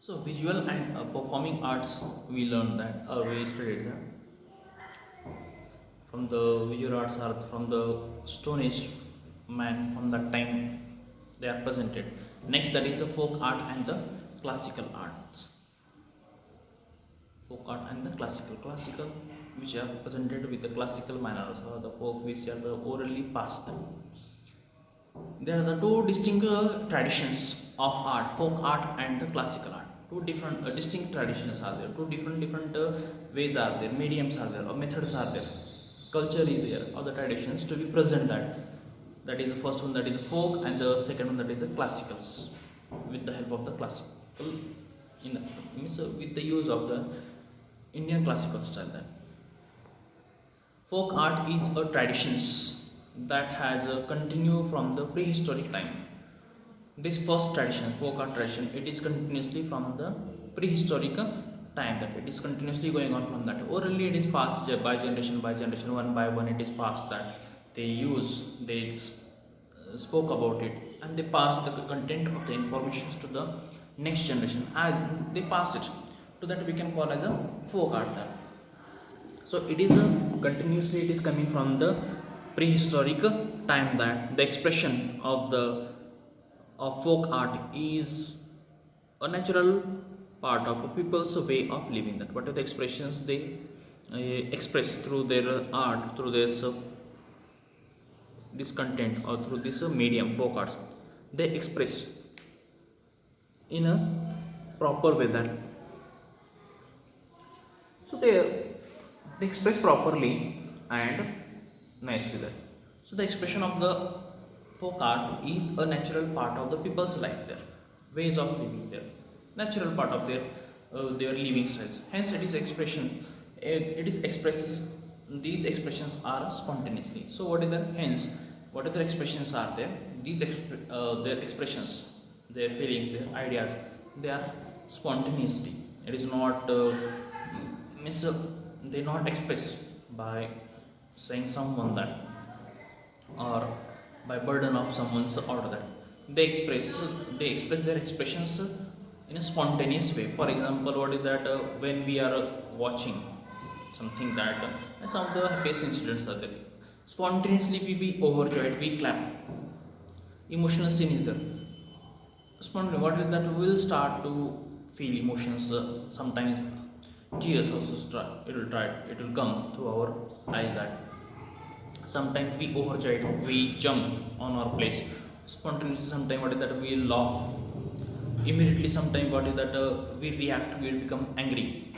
So visual and performing arts, we learned that, we studied that from the visual arts are from the Stone Age man, from that time they are presented. Next, that is the folk art and the classical arts. Folk art and the classical, which are presented with the classical manners, or the folk which are the orally passed. There are the two distinct traditions of art, folk art and the classical art. Two different distinct traditions are there. Two different ways are there, mediums are there, or methods are there. Culture is there, or the traditions to be present that. That is the first one, that is the folk, and the second one, that is the classicals. With the help of the classical, in the, means with the use of the Indian classical style. Then folk art is a traditions that has continued from the prehistoric time. This first tradition, folk art tradition, it is continuously from the prehistoric time, that it is continuously going on from that. Orally it is passed by generation, one by one it is passed, that they spoke about it, and they pass the content of the informations to the next generation. As they pass it to that, we can call as a folk art. That so it is a continuously it is coming from the prehistoric time, that the expression of folk art is a natural part of a people's way of living. That what are the expressions they express through their art, through this content, or through this medium folk arts, they express in a proper way. That so they express properly and nicely. That so the expression of the folk art is a natural part of the people's life, their ways of living, their natural part of their living styles. Hence it is expression, it is expressed, these expressions are spontaneously. So what is the hence, what other expressions are there, their expressions, their feelings, their ideas, they are spontaneously. It is not they not expressed by saying someone that, or by burden of someone's order. That they express their expressions in a spontaneous way. For example, what is that, when we are watching something, that some of the happiest incidents are there, spontaneously we overjoyed, we clap, emotional scene is there. Spontaneous, what is that, we will start to feel emotions, sometimes tears also start, it will come through our eyes. That sometimes we overjoyed, we jump on our place spontaneously. Sometimes what is that, we laugh immediately. Sometimes what is that, we react, we will become angry.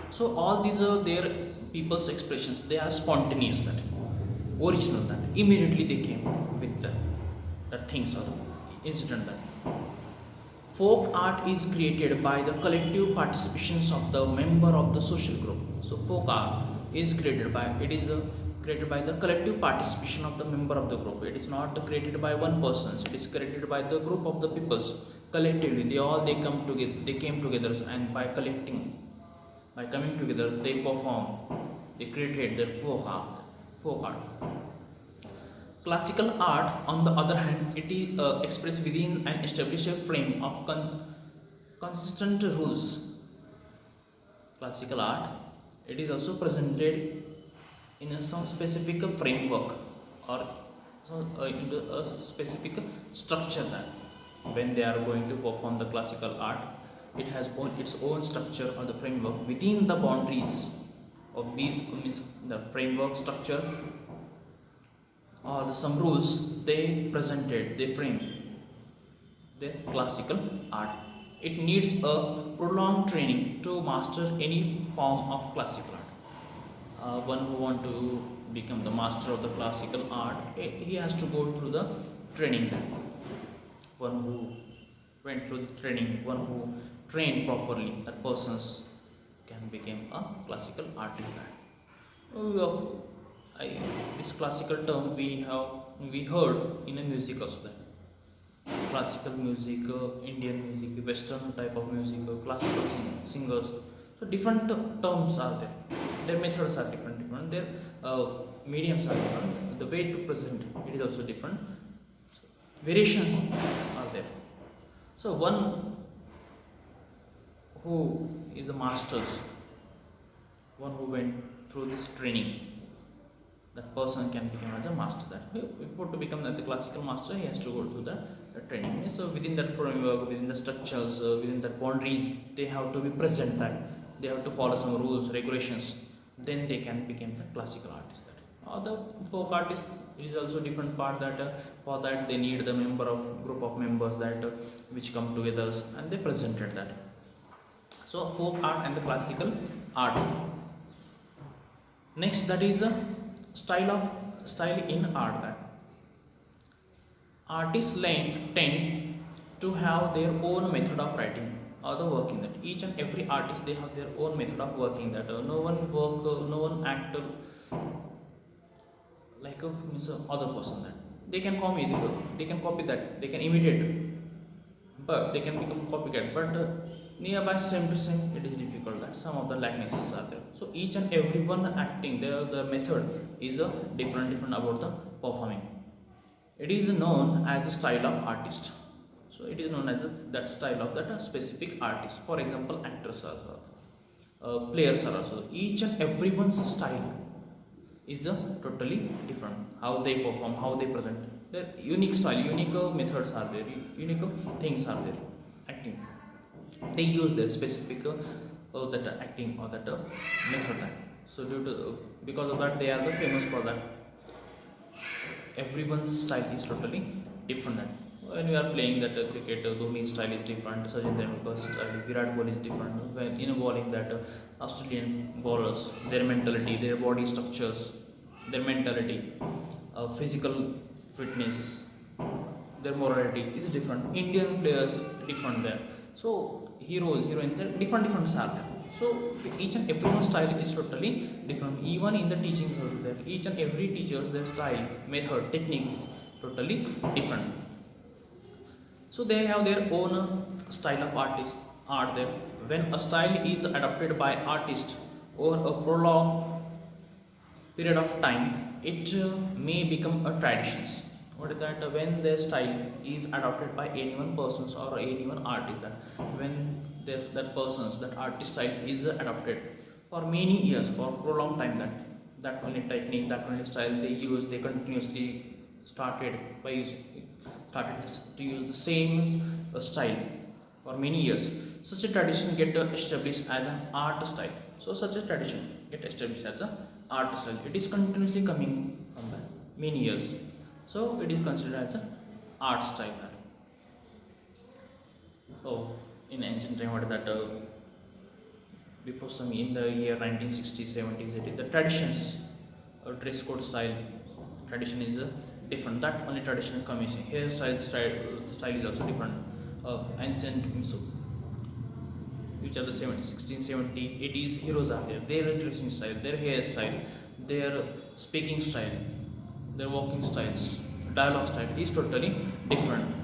So all these are their people's expressions, they are spontaneous, that original, that immediately they came with that things or the incident. That folk art is created by the collective participations of the member of the social group. So folk art is created by, created by the collective participation of the member of the group. It is not created by one person. It is created by the group of the peoples collectively. They come together. They came together, and by coming together, they perform. They created their folk art. Folk art. Classical art, on the other hand, it is expressed within an established frame of consistent rules. Classical art, it is also presented in some specific framework, or into a specific structure. That when they are going to perform the classical art, it has its own structure or the framework within the boundaries of these, means the framework structure, or some rules they presented, they frame their classical art. It needs a prolonged training to master any form of classical art. One who want to become the master of the classical art, he has to go through the training. Then one who went through the training, one who trained properly, that persons can become a classical artist. This classical term we heard in a music also. That classical music, Indian music, Western type of music, classical singers. So different terms are there. Their methods are different. Their mediums are different. The way to present it is also different. Variations are there. So one who is the masters, one who went through this training, that person can become as a master. That before to become as a classical master, he has to go through the training. So within that framework, within the structures, within that boundaries, they have to be present. That they have to follow some rules, regulations. Then they can become the classical artist. That or the folk artist is also different part. That for that they need the member of group of members that which come together and they presented that. So folk art and the classical art. Next, that is a style in art. That artists tend to have their own method of writing or the working. That each and every artist, they have their own method of working. That no one act like a means a other person. That they can copy that, they can imitate, but they can become copycat. But nearby same to same, it is difficult. That some of the likenesses are there. So each and everyone acting, the method is a different about the performing. It is known as the style of artist. So it is known as that style of that specific artist. For example, actors also, players are also. Each and everyone's style is totally different. How they perform, how they present, their unique style, unique methods are there, unique things are there. Acting, they use their specific that acting or that method. That so due to because of that, they are the famous for that. Everyone's style is totally different. When we are playing that cricket, Dhoni's style is different, Sachin Tendulkar's style, Virat Kohli is different. When in bowling, that Australian bowlers, their mentality, their body structures, their mentality, physical fitness, their morality is different. Indian players different there. So heroes, heroines, there different style there. So each and everyone's style is totally different. Even in the teachings also there, each and every teacher, their style, method, technique is totally different. So they have their own style of art there. When a style is adopted by artist over a prolonged period of time, it may become a tradition. What is that? When their style is adopted by any one persons or any one artist, that when that artist style is adopted for many years, for prolonged time, that only technique, that only style they use, they continuously started by using started to use the same style for many years. Such a tradition get established as an art style. So such a tradition get established as an art style. It is continuously coming from that many years. So it is considered as an art style. Oh, in ancient time, what is that? Before some in the year 1960s, 70s, 80s, the traditions, dress code style, tradition is different. That only traditional comes in. Style is also different. Ancient, so which are the 16, 70, 80s heroes are there. Their dressing style, their hairstyle, their speaking style, their walking styles, dialogue style is totally different.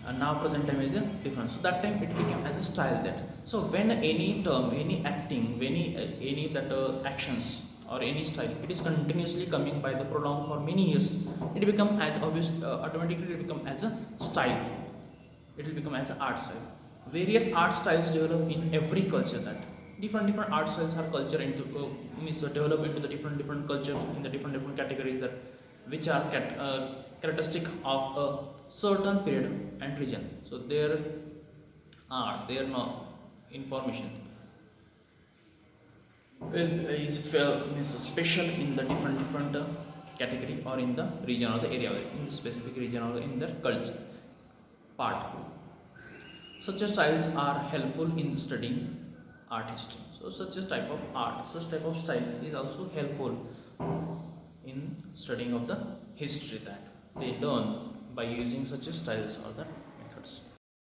And now present time is different. So that time it became as a style that. So when any term, any acting, any that actions or any style, it is continuously coming by the prolonged for many years, it become as obvious, automatically it become as a style. It will become as an art style. Various art styles develop in every culture. That different art styles are culture into means develop into the different cultures in the different categories, that which are characteristic of a certain period and region. So there are no information is special in the different category or in the region or the area, in the specific region or in the culture part. Such styles are helpful in studying art history. So such a type of art, such type of style is also helpful in studying of the history, that they learn by using such styles or the methods.